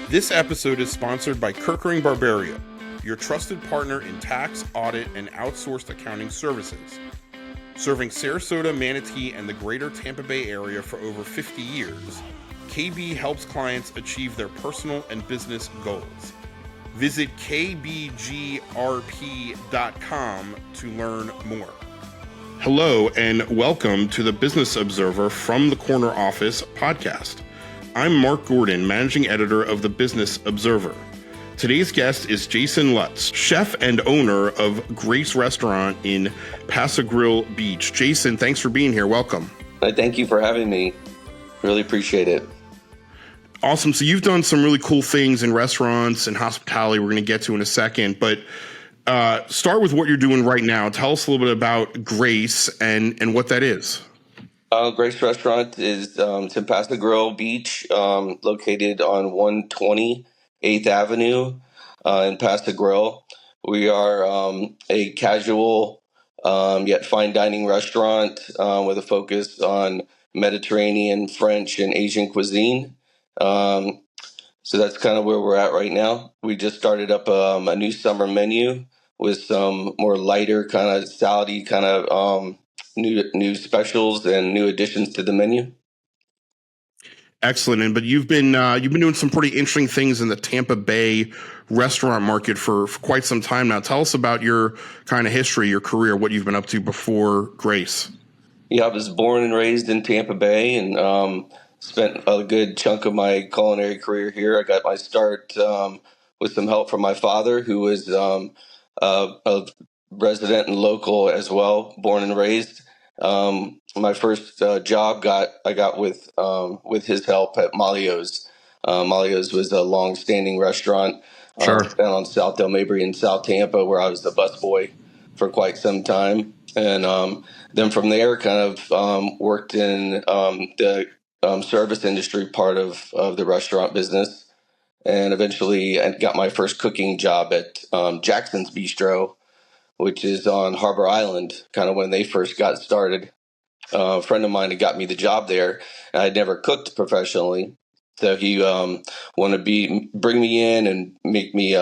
This episode is sponsored by Kerkering Barberio, your trusted partner in tax, audit, and outsourced accounting services. Serving Sarasota, Manatee, and the greater Tampa Bay area for over 50 years, KB helps clients achieve their personal and business goals. Visit kbgrp.com to learn more. Hello, and welcome to the Business Observer from the Corner Office podcast. I'm Mark Gordon, managing editor of the Business Observer. Today's guest is Jason Lutzk, chef and owner of Grace Restaurant in Pass-a-Grille Beach. Jason, thanks for being here. Welcome. Thank you for having me. Really appreciate it. Awesome. So you've done some really cool things in restaurants and hospitality we're going to get to in a second, but start with what you're doing right now. Tell us a little bit about Grace and what that is. Grace Restaurant is in Pass-a-Grille Beach, located on 120 8th Avenue in Pass-a-Grille. We are a casual yet fine dining restaurant with a focus on Mediterranean, French, and Asian cuisine. So that's kind of where we're at right now. We just started up a new summer menu with some more lighter kind of salady kind of new specials and new additions to the menu. Excellent. But you've been doing some pretty interesting things in the Tampa Bay restaurant market for quite some time now. Tell us about your kind of history, your career, what you've been up to before Grace. Yeah, I was born and raised in Tampa Bay and spent a good chunk of my culinary career here. I got my start with some help from my father, who was a resident and local as well, born and raised. My first job I got with his help at Malio's. Malio's was a long-standing restaurant down on South Del Mabry in South Tampa, where I was the busboy for quite some time. And then from there, kind of worked in the service industry part of the restaurant business, and eventually I got my first cooking job at Jackson's Bistro, which is on Harbor Island, kind of when they first got started. A friend of mine had got me the job there, and I'd never cooked professionally. So he wanted to bring me in and make me,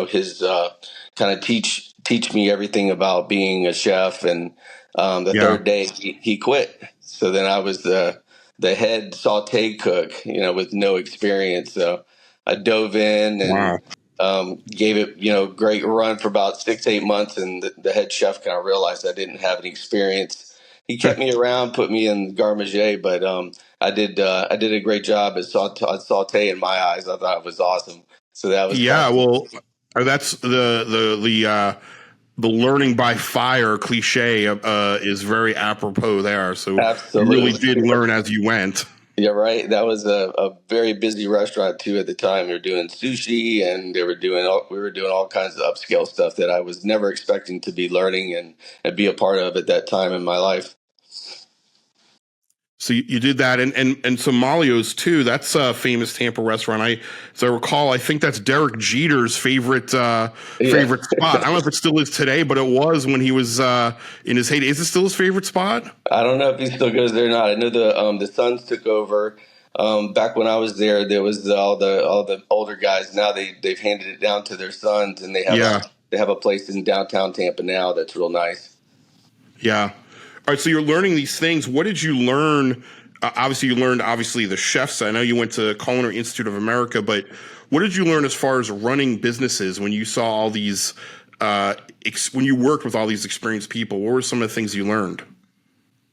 his kind of teach me everything about being a chef. And the third day he quit. So then I was the head saute cook, with no experience. So I dove in and gave it, great run for about 6-8 months. And the head chef kind of realized I didn't have any experience. He kept me around, put me in garde-manger, but I did a great job at saute in my eyes. I thought it was awesome. So that was well, that's the learning by fire cliche is very apropos there. So absolutely. You really did learn as you went. Yeah, right. That was a very busy restaurant too at the time. We were doing sushi, and we were doing all kinds of upscale stuff that I was never expecting to be learning and be a part of at that time in my life. So you did that, and Somalio's too. That's a famous Tampa restaurant. As I recall, I think that's Derek Jeter's favorite spot. I don't know if it still is today, but it was when he was in his heyday. Is it still his favorite spot? I don't know if he still goes there or not. I know the Sons took over. Back when I was there was all the older guys. Now they've handed it down to their sons, and they have a place in downtown Tampa now that's real nice. Yeah. All right, so you're learning these things. What did you learn? Obviously, you learned the chefs. I know you went to Culinary Institute of America, but what did you learn as far as running businesses when you saw all these, when you worked with all these experienced people? What were some of the things you learned?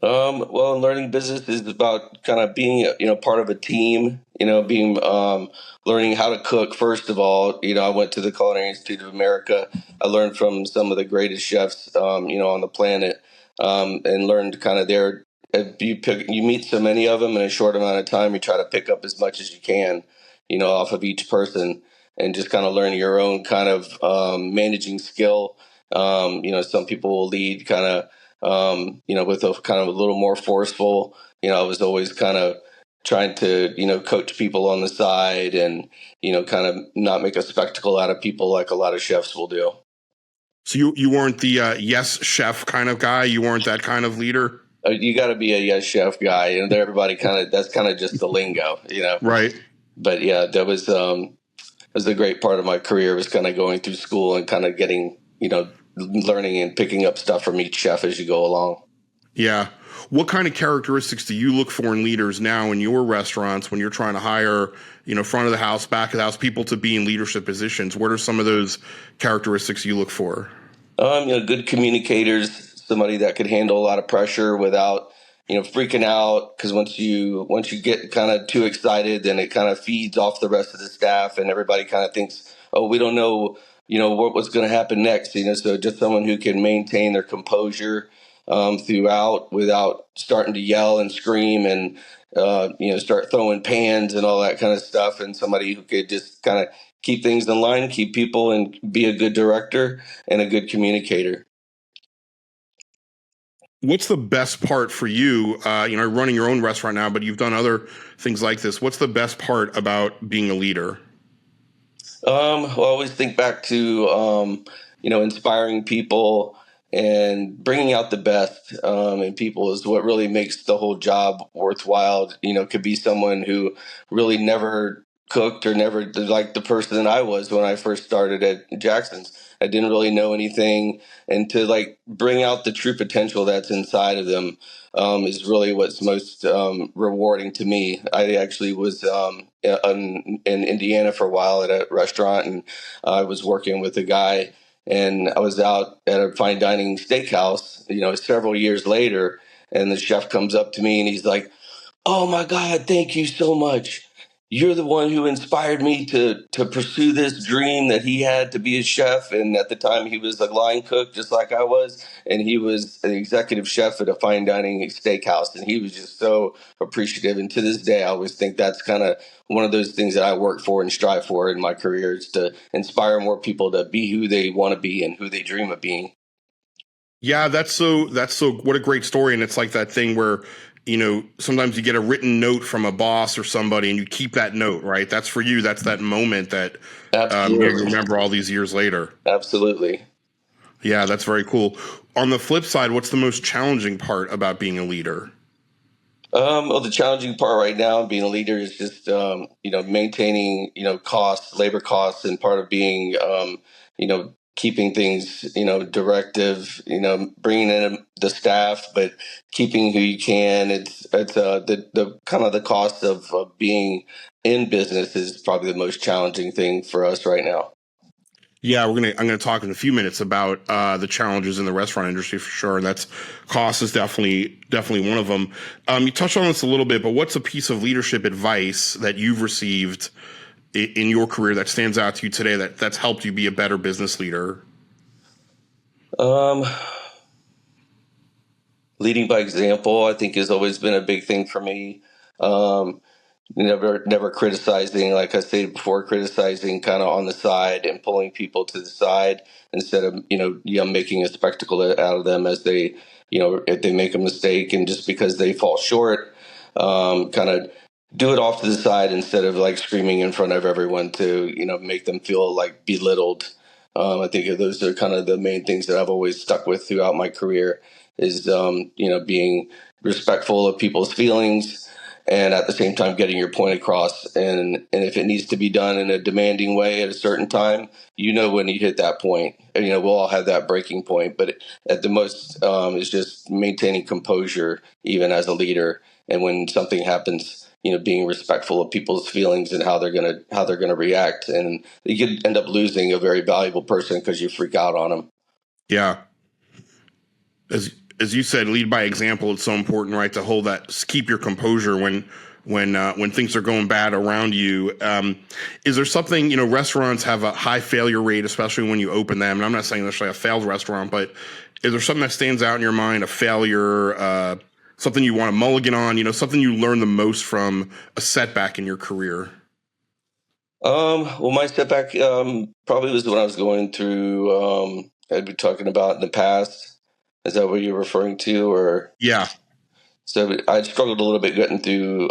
Well, learning business is about kind of being, part of a team, learning how to cook. First of all, I went to the Culinary Institute of America. I learned from some of the greatest chefs, on the planet. And learned kind of there. You meet so many of them in a short amount of time. You try to pick up as much as you can, off of each person, and just kind of learn your own kind of managing skill. Some people will lead kind of, with a kind of a little more forceful. I was always kind of trying to, coach people on the side and, kind of not make a spectacle out of people like a lot of chefs will do. So you weren't the yes chef kind of guy? You weren't that kind of leader? You got to be a yes chef guy. Everybody that's kind of just the lingo, Right. but yeah, that was a great part of my career, was kind of going through school and kind of getting, learning and picking up stuff from each chef as you go along. Yeah. What kind of characteristics do you look for in leaders now in your restaurants when you're trying to hire, front of the house, back of the house, people to be in leadership positions? What are some of those characteristics you look for? Good communicators, somebody that could handle a lot of pressure without, freaking out. Because once you get kind of too excited, then it kind of feeds off the rest of the staff, and everybody kind of thinks, oh, we don't know, what's going to happen next. So just someone who can maintain their composure throughout without starting to yell and scream and start throwing pans and all that kind of stuff, and somebody who could just kind of keep things in line, keep people, and be a good director and a good communicator. What's the best part for you? Running your own restaurant now, but you've done other things like this. What's the best part about being a leader? I always think back to inspiring people and bringing out the best in people is what really makes the whole job worthwhile. Could be someone who really never cooked or never like the person that I was when I first started at Jackson's. I didn't really know anything, and to like bring out the true potential that's inside of them is really what's most rewarding to me. I actually was in Indiana for a while at a restaurant, and I was working with a guy, and I was out at a fine dining steakhouse, several years later, and the chef comes up to me and he's like, "Oh my God, thank you so much. You're the one who inspired me to pursue this dream that he had to be a chef." And at the time, he was a line cook, just like I was, and he was an executive chef at a fine dining steakhouse. And he was just so appreciative. And to this day, I always think that's kind of one of those things that I work for and strive for in my career, is to inspire more people to be who they want to be and who they dream of being. Yeah, that's so what a great story. And it's like that thing where, sometimes you get a written note from a boss or somebody and you keep that note, right? That's for you. That's that moment that you Absolutely. remember all these years later. Absolutely. Yeah, that's very cool. On the flip side, what's the most challenging part about being a leader? Well, the challenging part right now being a leader is just, maintaining, costs, labor costs, and part of being, keeping things, directive, bringing in the staff, but keeping who you can. It's the kind of the cost of being in business is probably the most challenging thing for us right now. Yeah, I'm gonna talk in a few minutes about the challenges in the restaurant industry for sure. And that's cost is definitely one of them. You touched on this a little bit, but what's a piece of leadership advice that you've received in your career that stands out to you today that's helped you be a better business leader? Um, Leading by example, I think, has always been a big thing for me. Um, never criticizing, like I stated before, criticizing kind of on the side and pulling people to the side instead of making a spectacle out of them as they if they make a mistake, and just because they fall short, kind of do it off to the side instead of like screaming in front of everyone to make them feel like belittled. I think those are kind of the main things that I've always stuck with throughout my career, is being respectful of people's feelings, and at the same time getting your point across. And if it needs to be done in a demanding way at a certain time, when you hit that point. And, we'll all have that breaking point, but at the most, is just maintaining composure even as a leader. And when something happens, being respectful of people's feelings and how they're gonna react. And you could end up losing a very valuable person because you freak out on them. Yeah, as you said, lead by example. It's so important, right? To hold that, keep your composure when things are going bad around you. Is there something, restaurants have a high failure rate, especially when you open them. And I'm not saying necessarily a failed restaurant, but is there something that stands out in your mind, a failure, something you want to mulligan on, something you learn the most from a setback in your career? Well, my setback probably was when I was going through. I'd be talking about in the past. Is that what you're referring to, or? Yeah. So I struggled a little bit getting through,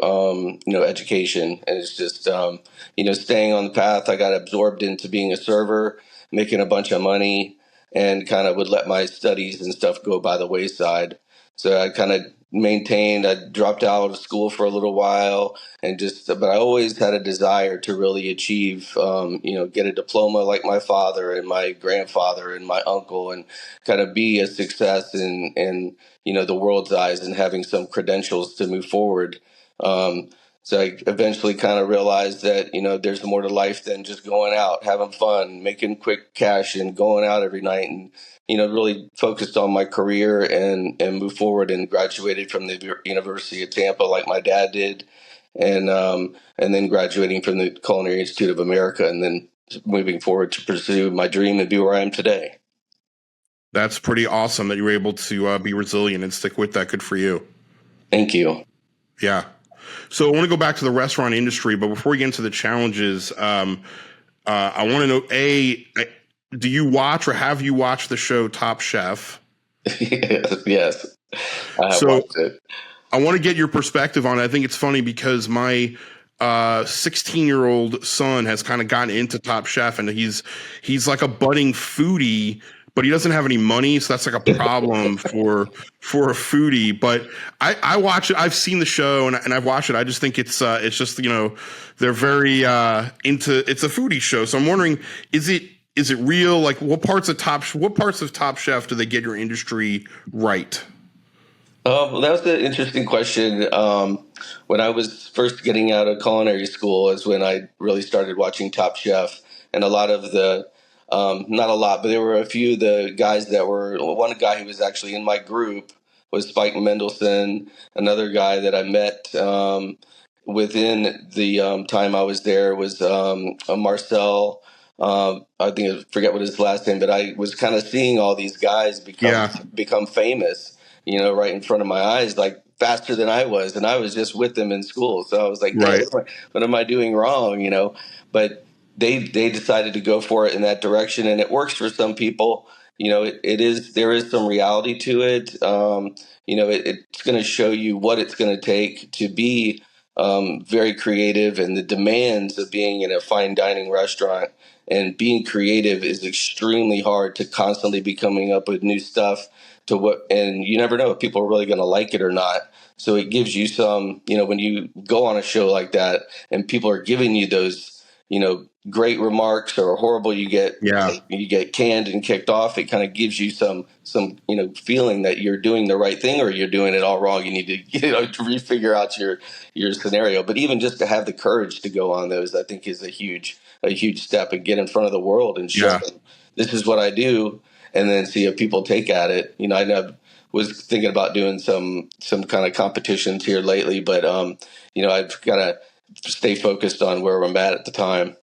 education, and it's just, staying on the path. I got absorbed into being a server, making a bunch of money, and kind of would let my studies and stuff go by the wayside. So I kind of maintained. I dropped out of school for a little while, but I always had a desire to really achieve, get a diploma like my father and my grandfather and my uncle, and kind of be a success in the world's eyes, and having some credentials to move forward. So I eventually kind of realized that, there's more to life than just going out, having fun, making quick cash and going out every night, and really focused on my career and moved forward, and graduated from the University of Tampa like my dad did, and then graduating from the Culinary Institute of America, and then moving forward to pursue my dream and be where I am today. That's pretty awesome that you were able to be resilient and stick with that. Good for you. Thank you. Yeah. So I want to go back to the restaurant industry, but before we get into the challenges, I want to know, do you watch or have you watched the show Top Chef? Yes, I have watched it. I want to get your perspective on it. I think it's funny because my 16-year-old son has kind of gotten into Top Chef, and he's like a budding foodie, but he doesn't have any money, so that's like a problem for a foodie. But I watch it. I've seen the show and I've watched it. I just think it's just they're very into. It's a foodie show, so I'm wondering, is it real? Like, what parts of Top Chef do they get your industry right? Well, that was an interesting question. When I was first getting out of culinary school is when I really started watching Top Chef, and a lot of the, not a lot, but there were a few of the guys that were, one guy who was actually in my group was Spike Mendelsohn. Another guy that I met within the time I was there was Marcel. I think I forget what his last name, but I was kind of seeing all these guys become famous, right in front of my eyes, like faster than I was. And I was just with them in school. So I was like, Right. what am I doing wrong? But they decided to go for it in that direction, and it works for some people. There is some reality to it. It's going to show you what it's going to take to be very creative, and the demands of being in a fine dining restaurant. And being creative is extremely hard, to constantly be coming up with new stuff and you never know if people are really going to like it or not. So it gives you some, when you go on a show like that and people are giving you those, great remarks, or horrible, you get canned and kicked off. It kind of gives you some feeling that you're doing the right thing or you're doing it all wrong. You need to, to refigure out your scenario. But even just to have the courage to go on those, I think is a huge step, and get in front of the world and show them, this is what I do, and then see if people take at it. I was thinking about doing some kind of competitions here lately, but I've got to stay focused on where I'm at the time.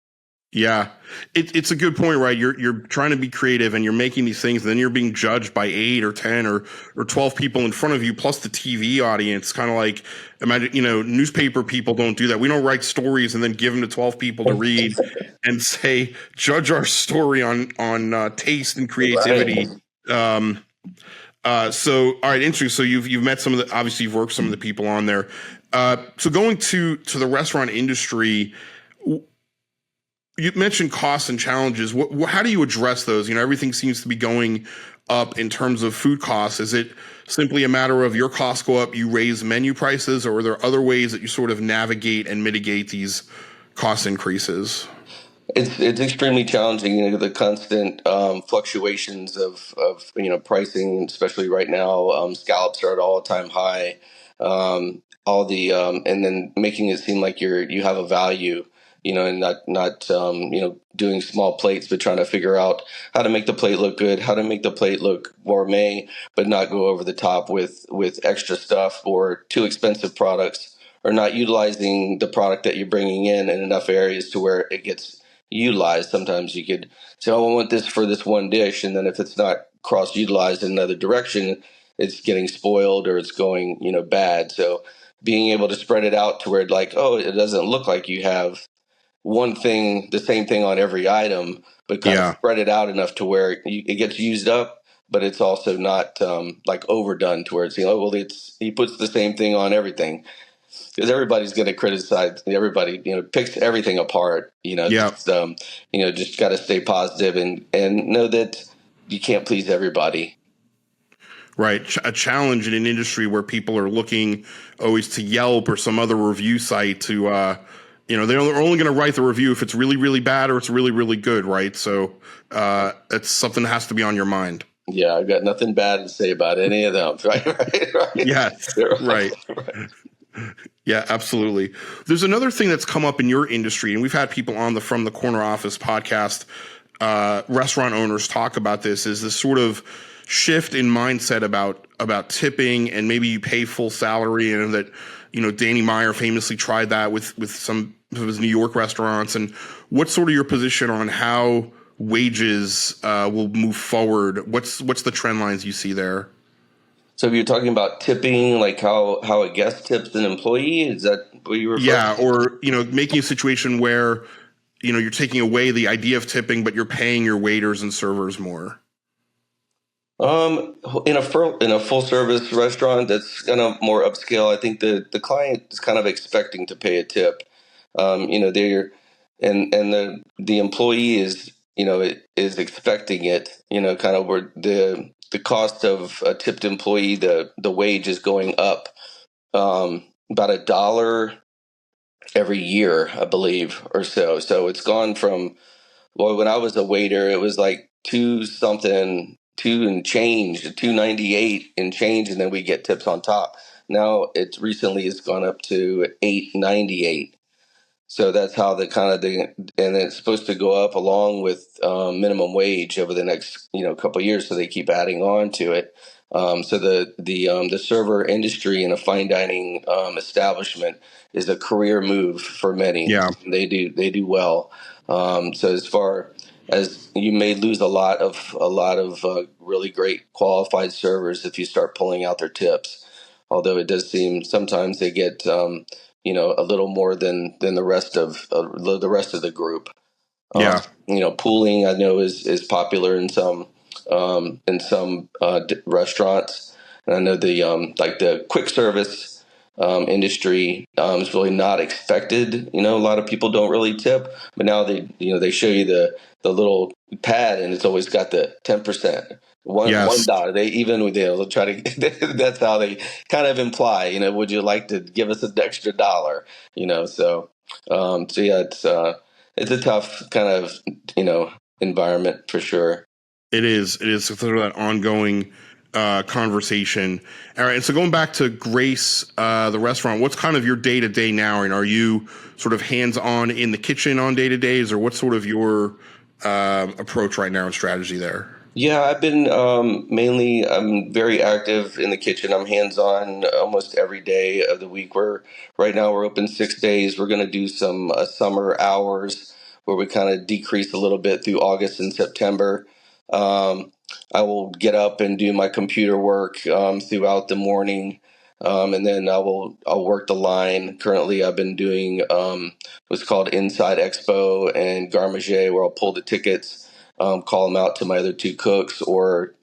Yeah, it's a good point, right? You're trying to be creative, and you're making these things, and then you're being judged by 8 or 10 or 12 people in front of you, plus the TV audience. Kind of like, imagine, newspaper people don't do that. We don't write stories and then give them to 12 people to read and say, judge our story on taste and creativity. Right. So, all right, interesting. So you've met some of the, obviously you've worked with some of the people on there. So going to the restaurant industry, you mentioned costs and challenges. How do you address those? Everything seems to be going up in terms of food costs. Is it simply a matter of your costs go up, you raise menu prices, or are there other ways that you sort of navigate and mitigate these cost increases? It's extremely challenging, the constant fluctuations of pricing, especially right now. Scallops are at all-time high. All the and then making it seem like you have a value, and not doing small plates, but trying to figure out how to make the plate look good, how to make the plate look gourmet, but not go over the top with extra stuff or too expensive products, or not utilizing the product that you're bringing in enough areas to where it gets utilized. Sometimes you could say, oh, I want this for this one dish, and then if it's not cross utilized in another direction, it's getting spoiled or it's going bad. So being able to spread it out to where, like, oh, it doesn't look like you have one thing, the same thing on every item, but kind of spread it out enough to where it gets used up, but it's also not like overdone to where it's, he puts the same thing on everything. Because everybody's going to criticize. Everybody, picks everything apart. Just got to stay positive and know that you can't please everybody. Right. A challenge in an industry where people are looking always to Yelp or some other review site to, they're only going to write the review if it's really, really bad or it's really, really good. Right. So it's something that has to be on your mind. Yeah, I've got nothing bad to say about any of them. Right. Yes. Right. Right. Yeah, absolutely. There's another thing that's come up in your industry, and we've had people on the From the Corner Office podcast, restaurant owners talk about this, is this sort of shift in mindset about tipping, and maybe you pay full salary, and that, Danny Meyer famously tried that with some of his New York restaurants. And what's sort of your position on how wages will move forward? What's the trend lines you see there? So if you're talking about tipping, like how a guest tips an employee, is that what you were referring Yeah, to? or making a situation where you're taking away the idea of tipping, but you're paying your waiters and servers more. In a full service restaurant that's kind of more upscale, I think the client is kind of expecting to pay a tip. They're and the employee is expecting it. Kind of where the cost of a tipped employee, the wage is going up about $1 every year, I believe, or so. So it's gone from, well, when I was a waiter, it was like two and change, 2.98 and change, and then we get tips on top. Now it's gone up to 8.98. So that's how and it's supposed to go up along with minimum wage over the next couple of years. So they keep adding on to it. So the server industry in a fine dining establishment is a career move for many. Yeah. They do well. So as far as you may lose a lot of really great qualified servers if you start pulling out their tips. Although it does seem sometimes they get a little more than the rest of the group. Yeah. Pooling I know is popular in some restaurants, and I know the quick service industry is really not expected. A lot of people don't really tip, but now they show you the little pad, and it's always got the 10%. One Yes. dollar. They'll try to. That's how they kind of imply. Would you like to give us an extra dollar? So yeah, it's a tough kind of environment for sure. It is sort of that ongoing conversation. All right. And so going back to Grace, the restaurant, what's kind of your day to day now? And are you sort of hands on in the kitchen on day to days, or what's sort of your approach right now and strategy there? Yeah, I've been I'm very active in the kitchen. I'm hands-on almost every day of the week. Right now we're open 6 days. We're going to do some summer hours where we kind of decrease a little bit through August and September. Um, I will get up and do my computer work throughout the morning, and then I'll work the line. Currently, I've been doing what's called Inside Expo and Garmager, where I'll pull the tickets, call them out to my other two cooks, or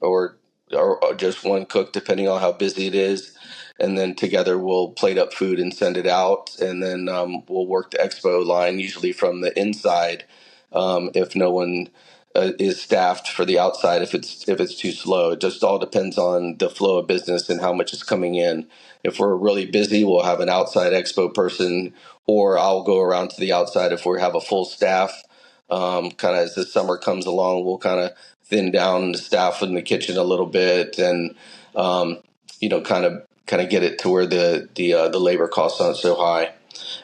just one cook, depending on how busy it is. And then together we'll plate up food and send it out. And then we'll work the expo line, usually from the inside, if no one is staffed for the outside, if it's too slow. It just all depends on the flow of business and how much is coming in. If we're really busy, we'll have an outside expo person, or I'll go around to the outside if we have a full staff. Kind of as the summer comes along, we'll kind of thin down the staff in the kitchen a little bit, and kind of get it to where the labor costs aren't so high.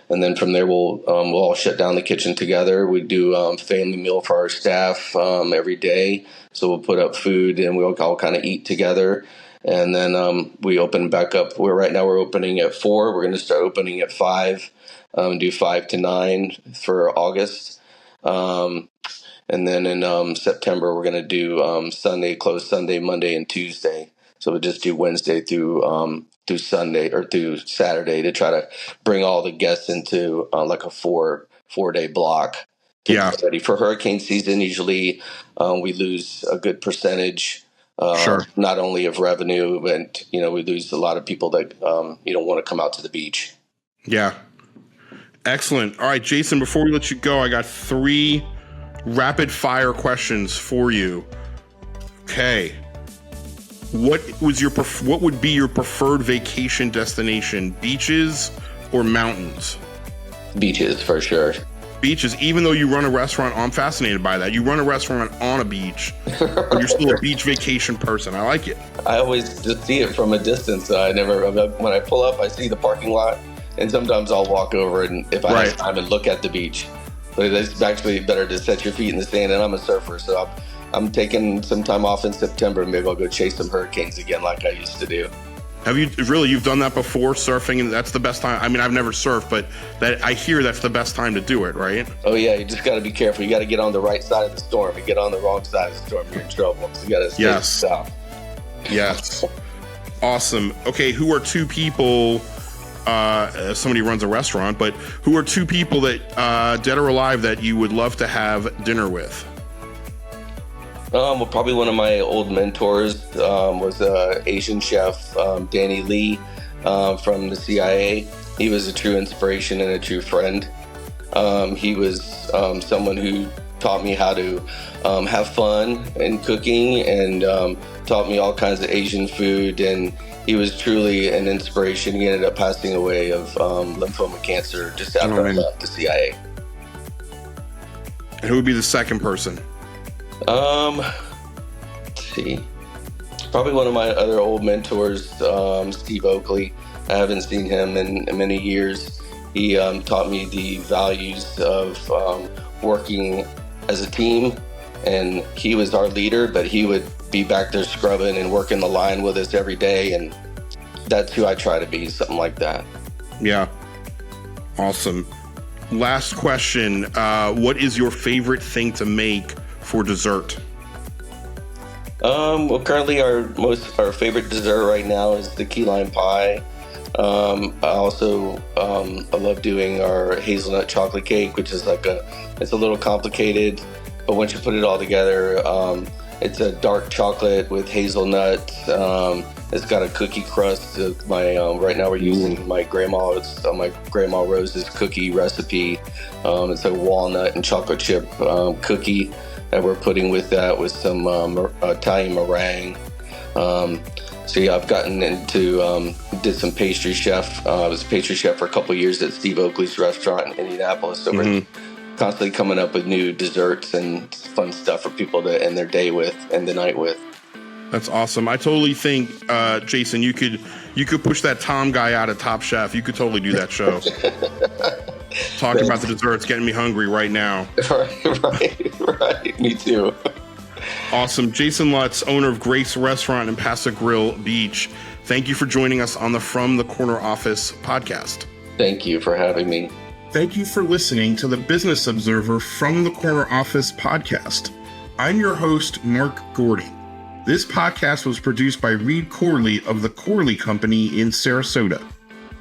And then from there, we'll all shut down the kitchen together. We do family meal for our staff every day. So we'll put up food and we'll all kind of eat together. And then we open back up. Right now we're opening at 4. We're going to start opening at 5. Do 5 to 9 for August. And then in September, we're going to do close Sunday, Monday, and Tuesday. So we'll just do Wednesday through Sunday or through Saturday to try to bring all the guests into like a 4-day block to get ready for hurricane season. Usually we lose a good percentage, not only of revenue, but we lose a lot of people that don't want to come out to the beach. Yeah. Excellent. All right, Jason, before we let you go, I got 3 rapid fire questions for you. Okay. what would be your preferred vacation destination? Beaches or mountains? Beaches, for sure. Beaches, even though you run a restaurant, I'm fascinated by that. You run a restaurant on a beach, but you're still a beach vacation person. I like it. I always just see it from a distance. When I pull up, I see the parking lot, and sometimes I'll walk over and if I have time and look at the beach. But it's actually better to set your feet in the sand, and I'm a surfer, so I'm taking some time off in September. Maybe I'll go chase some hurricanes again like I used to do. Have you really? You've done that before, surfing, and that's the best time? I mean, I've never surfed, but I hear that's the best time to do it, right? Oh yeah, you just got to be careful. You got to get on the right side of the storm. If you get on the wrong side of the storm, you're in trouble. So you got to stay south. Yes. Awesome. Okay, who are two people? Somebody runs a restaurant, but who are two people that, dead or alive, that you would love to have dinner with? Well, probably one of my old mentors was Asian chef Danny Lee from the CIA. He was a true inspiration and a true friend. He was someone who taught me how to have fun in cooking and taught me all kinds of Asian food. And he was truly an inspiration. He ended up passing away of lymphoma cancer just after I left the CIA. And who would be the second person? Let's see. Probably one of my other old mentors, Steve Oakley. I haven't seen him in many years. He taught me the values of working as a team, and he was our leader, but he would be back there scrubbing and working the line with us every day, and that's who I try to be, something like that. Yeah. Awesome. Last question. What is your favorite thing to make for dessert? Well, currently our favorite dessert right now is the key lime pie. I also I love doing our hazelnut chocolate cake, which is it's a little complicated, but once you put it all together, it's a dark chocolate with hazelnut. It's got a cookie crust. Right now we're using my grandma Rose's cookie recipe. It's a walnut and chocolate chip cookie that we're putting with that with some Italian meringue. So yeah, I've gotten into, did some pastry chef. I was a pastry chef for a couple of years at Steve Oakley's restaurant in Indianapolis. So we're constantly coming up with new desserts and fun stuff for people to end their day with and the night with. That's awesome. I totally think, Jason, you could push that Tom guy out of Top Chef. You could totally do that show. Talking about the desserts, getting me hungry right now. Right. Me too. Awesome. Jason Lutzk, owner of Grace Restaurant in Pass-a-Grille Beach. Thank you for joining us on the From the Corner Office podcast. Thank you for having me. Thank you for listening to the Business Observer From the Corner Office podcast. I'm your host, Mark Gordon. This podcast was produced by Reed Corley of the Corley Company in Sarasota.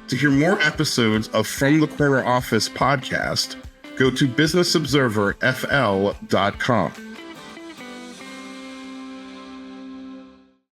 To hear more episodes of From the Corner Office podcast, go to businessobserverfl.com.